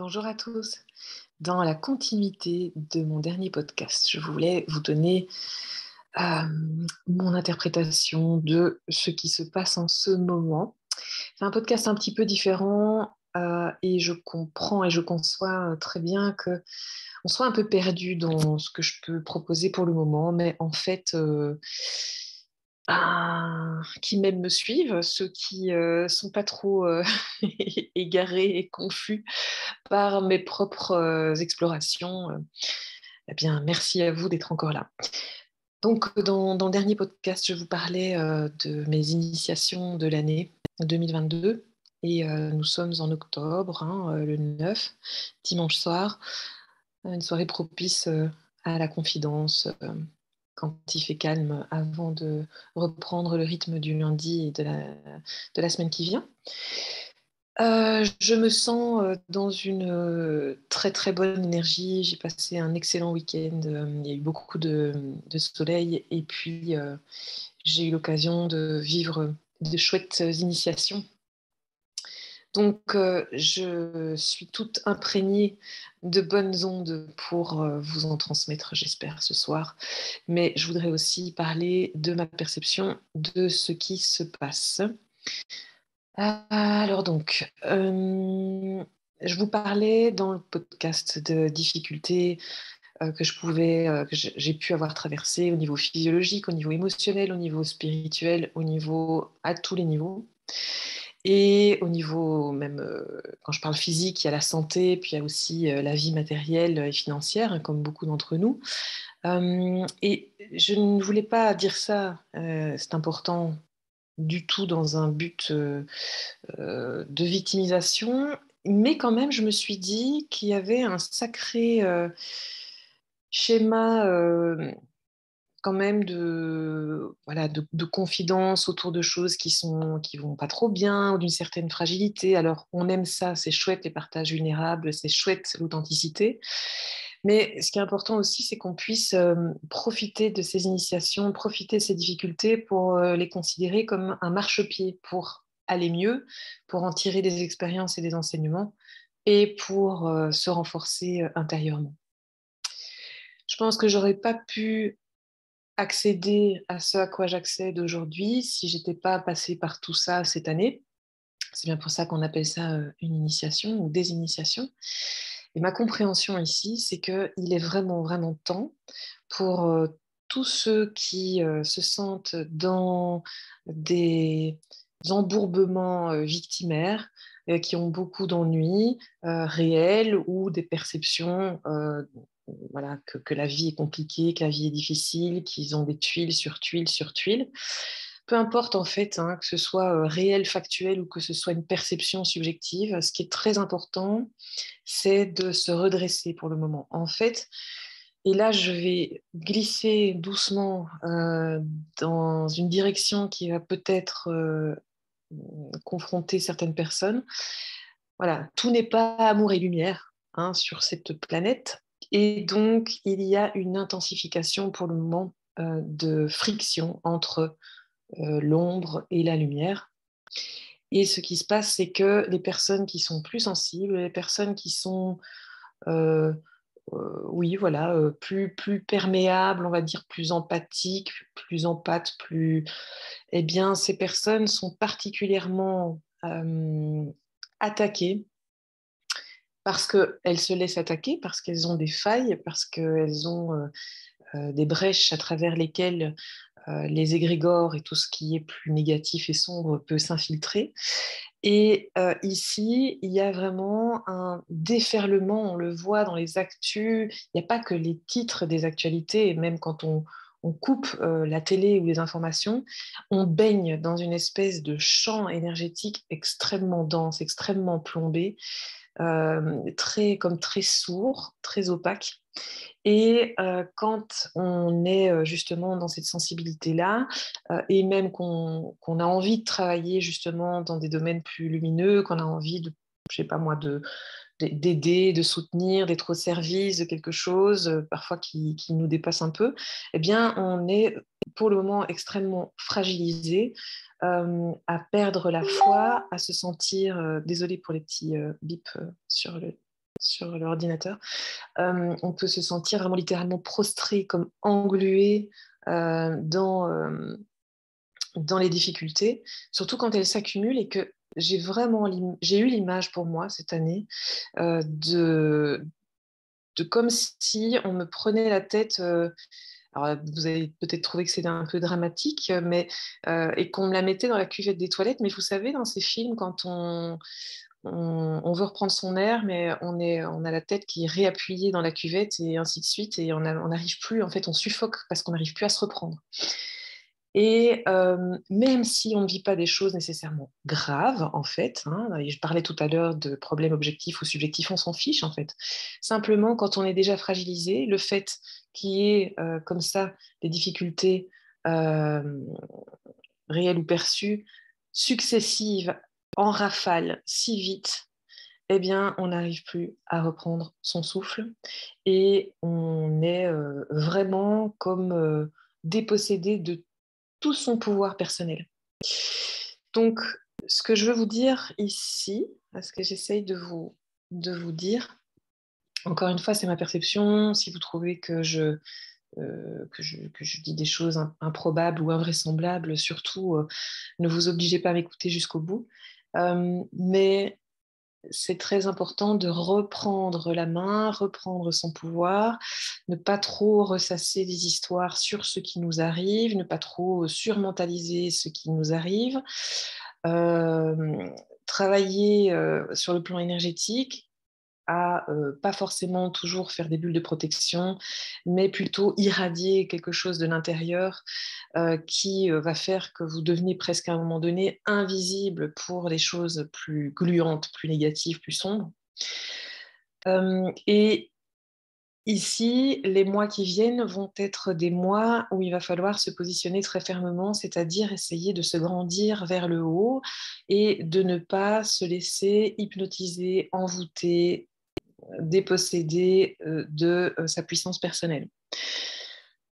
Bonjour à tous. Dans la continuité de mon dernier podcast, je voulais vous donner mon interprétation de ce qui se passe en ce moment. C'est un podcast un petit peu différent et je comprends et je conçois très bien que on soit un peu perdu dans ce que je peux proposer pour le moment, mais en fait, qui même me suivent, ceux qui sont pas trop égarés et confus par mes propres explorations, eh bien, merci à vous d'être encore là. Donc, dans le dernier podcast, je vous parlais de mes initiations de l'année 2022 et nous sommes en octobre, hein, le 9, dimanche soir, une soirée propice à la confidence quand il fait calme avant de reprendre le rythme du lundi et de la semaine qui vient. Je me sens, dans une, très, très bonne énergie. J'ai passé un excellent week-end, il y a eu beaucoup de soleil et puis, j'ai eu l'occasion de vivre de chouettes initiations. Donc, je suis toute imprégnée de bonnes ondes pour, vous en transmettre, j'espère, ce soir. Mais je voudrais aussi parler de ma perception de ce qui se passe. Alors donc, je vous parlais dans le podcast de difficultés, que j'ai pu avoir traversées au niveau physiologique, au niveau émotionnel, au niveau spirituel, au niveau à tous les niveaux et au niveau même, quand je parle physique, il y a la santé, puis il y a aussi, la vie matérielle et financière, hein, comme beaucoup d'entre nous. Et je ne voulais pas dire ça, c'est important du tout dans un but, de victimisation, mais quand même, je me suis dit qu'il y avait un sacré, schéma, quand même de voilà, de confidence autour de choses qui vont pas trop bien ou d'une certaine fragilité. Alors, on aime ça, c'est chouette les partages vulnérables, c'est chouette l'authenticité, mais ce qui est important aussi, c'est qu'on puisse, profiter de ces initiations, profiter de ces difficultés pour, les considérer comme un marchepied pour aller mieux, pour en tirer des expériences et des enseignements et pour, se renforcer, intérieurement. Je pense que j'aurais pas pu accéder à ce à quoi j'accède aujourd'hui si j'étais pas passée par tout ça cette année. C'est bien pour ça qu'on appelle ça, une initiation ou des initiations et ma compréhension ici, c'est qu'il est vraiment, vraiment temps pour, tous ceux qui, se sentent dans des embourbements, victimaires, qui ont beaucoup d'ennuis, réels ou des perceptions, voilà, que la vie est compliquée, que la vie est difficile, qu'ils ont des tuiles sur tuiles sur tuiles. Peu importe en fait, hein, que ce soit, réel, factuel ou que ce soit une perception subjective, ce qui est très important, c'est de se redresser pour le moment. En fait, et là, je vais glisser doucement, dans une direction qui va peut-être, confronter certaines personnes. Voilà, tout n'est pas amour et lumière, hein, sur cette planète et donc il y a une intensification pour le moment, de friction entre, l'ombre et la lumière et ce qui se passe, c'est que les personnes qui sont plus sensibles, les personnes qui sont, heu oui, voilà, plus perméables, on va dire plus empathiques, plus empathes, plus eh bien, ces personnes sont particulièrement, attaquées parce qu'elles se laissent attaquer, parce qu'elles ont des failles, parce qu'elles ont, des brèches à travers lesquelles, les égrégores et tout ce qui est plus négatif et sombre peut s'infiltrer et ici, il y a vraiment un déferlement, on le voit dans les actus. Il n'y a pas que les titres des actualités et même quand on coupe, la télé ou les informations, on baigne dans une espèce de champ énergétique extrêmement dense, extrêmement plombé, très sourd, très opaque et quand on est, justement dans cette sensibilité-là, et même qu'on a envie de travailler justement dans des domaines plus lumineux, qu'on a envie de je sais pas moi, d'aider, de soutenir, d'être au service de quelque chose, parfois qui nous dépasse un peu, eh bien, on est pour le moment extrêmement fragilisé, à perdre la foi, à se sentir, désolée pour les petits, bips, sur le sur l'ordinateur, on peut se sentir vraiment littéralement prostré, comme englué dans les difficultés, surtout quand elles s'accumulent et que j'ai eu l'image pour moi cette année de comme si on me prenait la tête. Alors, vous avez peut-être trouvé que c'était un peu dramatique, et qu'on me la mettait dans la cuvette des toilettes. Mais vous savez, dans ces films, quand on veut reprendre son air, mais on a la tête qui est réappuyée dans la cuvette et ainsi de suite, et on n'arrive plus, en fait, on suffoque parce qu'on n'arrive plus à se reprendre. Et même si on ne vit pas des choses nécessairement graves, en fait, hein, et je parlais tout à l'heure de problèmes objectifs ou subjectifs, on s'en fiche, en fait. Simplement, quand on est déjà fragilisé, le fait qu'il y ait comme ça des difficultés euh, réelles ou perçues, successives, en rafale, si vite, eh bien, on n'arrive plus à reprendre son souffle et on est vraiment comme dépossédé de tout son pouvoir personnel. Donc, ce que je veux vous dire ici, ce que j'essaye de vous dire, encore une fois, c'est ma perception. Si vous trouvez que je dis des choses improbables ou invraisemblables, surtout, ne vous obligez pas à m'écouter jusqu'au bout. Mais c'est très important de reprendre la main, reprendre son pouvoir, ne pas trop ressasser des histoires sur ce qui nous arrive, ne pas trop surmentaliser ce qui nous arrive, euh, travailler sur le plan énergétique à pas forcément toujours faire des bulles de protection, mais plutôt irradier quelque chose de l'intérieur qui va faire que vous devenez presque à un moment donné invisible pour les choses plus gluantes, plus négatives, plus sombres. Et ici, les mois qui viennent vont être des mois où il va falloir se positionner très fermement, c'est-à-dire essayer de se grandir vers le haut et de ne pas se laisser hypnotiser, envoûter, déposséder de sa puissance personnelle.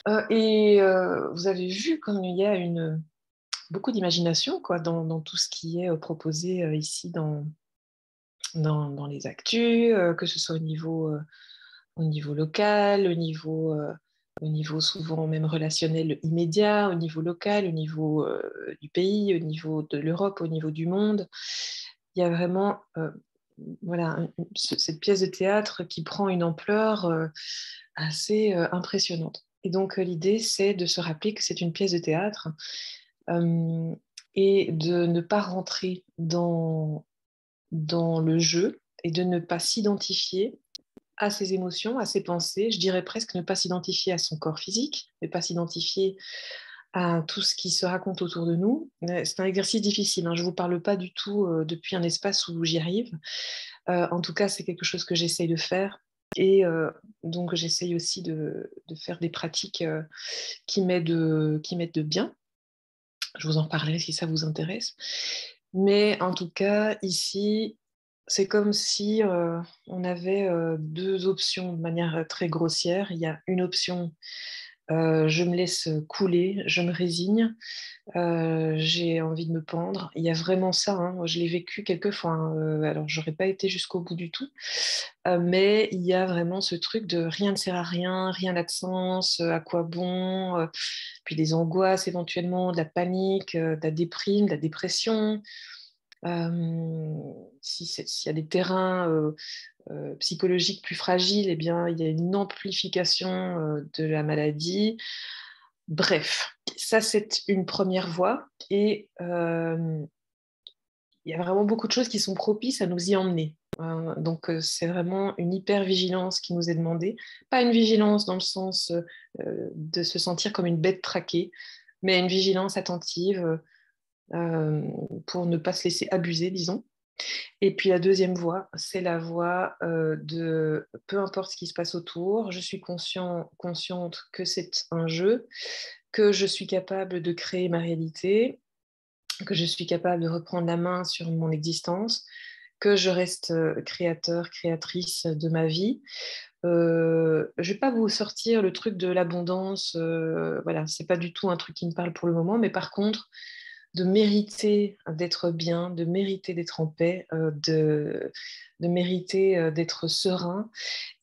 Vous avez vu comme il y a beaucoup d'imagination quoi, dans tout ce qui est proposé ici dans les actus, que ce soit au niveau local, au niveau souvent même relationnel immédiat, au niveau local, au niveau du pays, au niveau de l'Europe, au niveau du monde. Il y a vraiment voilà, cette pièce de théâtre qui prend une ampleur assez impressionnante. Et donc l'idée, c'est de se rappeler que c'est une pièce de théâtre euh, et de ne pas rentrer dans le jeu et de ne pas s'identifier à ses émotions, à ses pensées. Je dirais presque ne pas s'identifier à son corps physique, ne pas s'identifier à tout ce qui se raconte autour de nous. C'est un exercice difficile, hein. Je ne vous parle pas du tout depuis un espace où j'y arrive. En tout cas, c'est quelque chose que j'essaye de faire. Et donc, j'essaye aussi de faire des pratiques qui m'aident de bien. Je vous en reparlerai si ça vous intéresse. Mais en tout cas, ici, c'est comme si on avait deux options de manière très grossière. Il y a une option, je me laisse couler, je me résigne, j'ai envie de me pendre. Il y a vraiment ça, hein. Je l'ai vécu quelques fois, hein. Alors, j'aurais pas été jusqu'au bout du tout, mais il y a vraiment ce truc de rien ne sert à rien, rien n'a de sens, à quoi bon, puis des angoisses éventuellement, de la panique, de la déprime, de la dépression. S'il y a des terrains psychologiques plus fragiles, eh bien, il y a une amplification de la maladie. Bref, ça c'est une première voie et il y a vraiment beaucoup de choses qui sont propices à nous y emmener. Donc c'est vraiment une hyper-vigilance qui nous est demandée. Pas une vigilance dans le sens de se sentir comme une bête traquée, mais une vigilance attentive pour ne pas se laisser abuser, disons. Et puis la deuxième voie, c'est la voie de peu importe ce qui se passe autour, je suis consciente que c'est un jeu, que je suis capable de créer ma réalité, que je suis capable de reprendre la main sur mon existence, que je reste créateur, créatrice de ma vie. Je ne vais pas vous sortir le truc de l'abondance, voilà, c'est pas du tout un truc qui me parle pour le moment, mais par contre, de mériter d'être bien, de mériter d'être en paix, de mériter d'être serein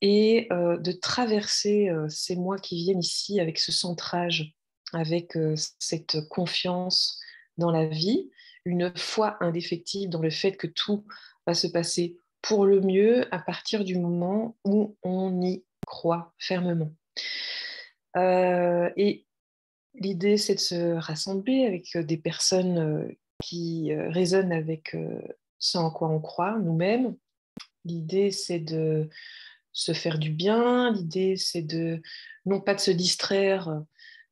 et de traverser ces mois qui viennent ici avec ce centrage, avec cette confiance dans la vie, une foi indéfectible dans le fait que tout va se passer pour le mieux à partir du moment où on y croit fermement. Et l'idée, c'est de se rassembler avec des personnes qui résonnent avec ce en quoi on croit nous-mêmes. L'idée, c'est de se faire du bien. L'idée, c'est de non pas de se distraire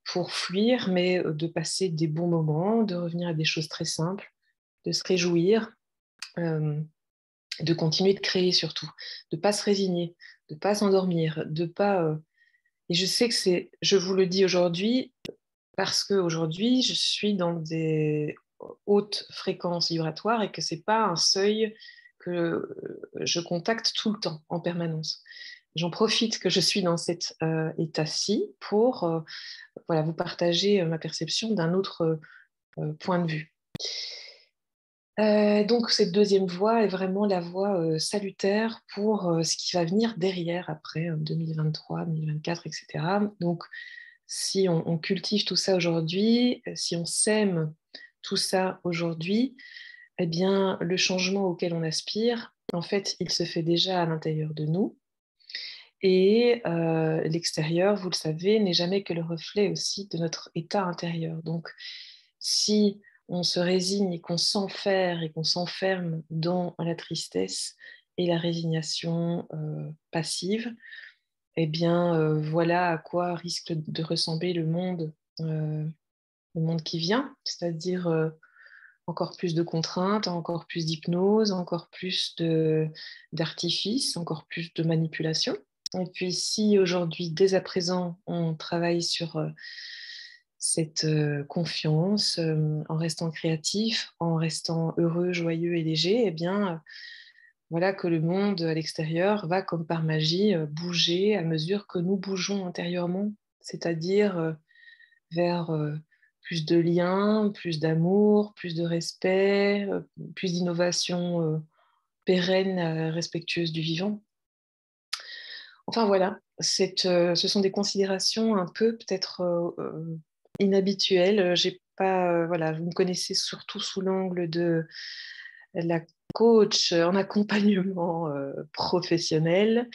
pour fuir, mais de passer des bons moments, de revenir à des choses très simples, de se réjouir, euh, de continuer de créer surtout, de pas se résigner, de pas s'endormir, de pas. Et je sais que je vous le dis aujourd'hui, parce qu'aujourd'hui, je suis dans des hautes fréquences vibratoires et que ce n'est pas un seuil que je contacte tout le temps, en permanence. J'en profite que je suis dans cet état-ci pour voilà, vous partager ma perception d'un autre point de vue. Donc cette deuxième voie est vraiment la voie salutaire pour ce qui va venir derrière, après 2023, 2024, etc. Donc si on cultive tout ça aujourd'hui, si on sème tout ça aujourd'hui, eh bien, le changement auquel on aspire, en fait, il se fait déjà à l'intérieur de nous. Et l'extérieur, vous le savez, n'est jamais que le reflet aussi de notre état intérieur. Donc, si on se résigne et qu'on s'enferre et qu'on s'enferme dans la tristesse et la résignation passive, eh bien, voilà à quoi risque de ressembler le monde qui vient, c'est-à-dire encore plus de contraintes, encore plus d'hypnose, encore plus d'artifice, encore plus de manipulation. Et puis, si aujourd'hui, dès à présent, on travaille sur cette confiance, en restant créatif, en restant heureux, joyeux et léger, eh bien, voilà que le monde à l'extérieur va, comme par magie, bouger à mesure que nous bougeons intérieurement, c'est-à-dire vers plus de liens, plus d'amour, plus de respect, plus d'innovation pérenne, respectueuse du vivant. Enfin voilà, ce sont des considérations un peu peut-être inhabituelles. J'ai pas, voilà, vous me connaissez surtout sous l'angle de la coach en accompagnement professionnel.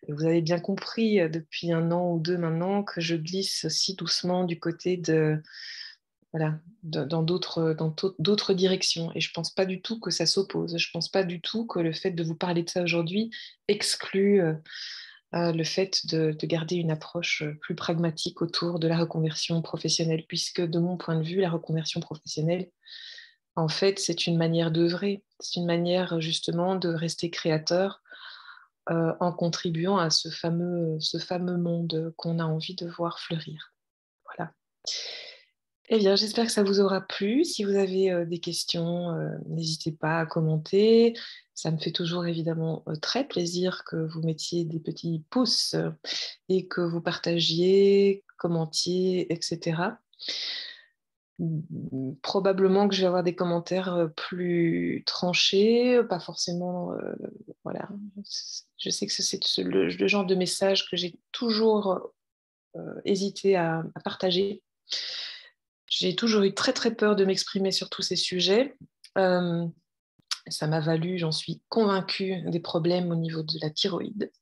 Vous avez bien compris depuis un an ou deux maintenant que je glisse aussi doucement du côté de voilà, dans d'autres directions. Et je ne pense pas du tout que ça s'oppose. Je ne pense pas du tout que le fait de vous parler de ça aujourd'hui exclut le fait de garder une approche plus pragmatique autour de la reconversion professionnelle, puisque de mon point de vue, la reconversion professionnelle, en fait, c'est une manière d'œuvrer, c'est une manière justement de rester créateur en contribuant à ce fameux monde qu'on a envie de voir fleurir. Voilà. Eh bien, j'espère que ça vous aura plu. Si vous avez des questions, n'hésitez pas à commenter. Ça me fait toujours évidemment très plaisir que vous mettiez des petits pouces et que vous partagiez, commentiez, etc. Probablement que je vais avoir des commentaires plus tranchés, pas forcément. Voilà. Je sais que c'est le genre de message que j'ai toujours hésité à partager. J'ai toujours eu très très peur de m'exprimer sur tous ces sujets. Euh, Ça m'a valu, j'en suis convaincue, des problèmes au niveau de la thyroïde.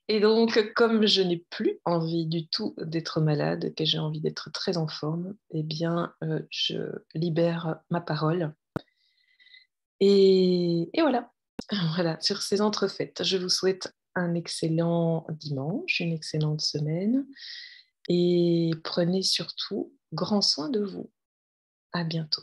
Et donc, comme je n'ai plus envie du tout d'être malade, que j'ai envie d'être très en forme, eh bien, je libère ma parole. Et voilà. Voilà, sur ces entrefaites, je vous souhaite un excellent dimanche, une excellente semaine et prenez surtout grand soin de vous. À bientôt.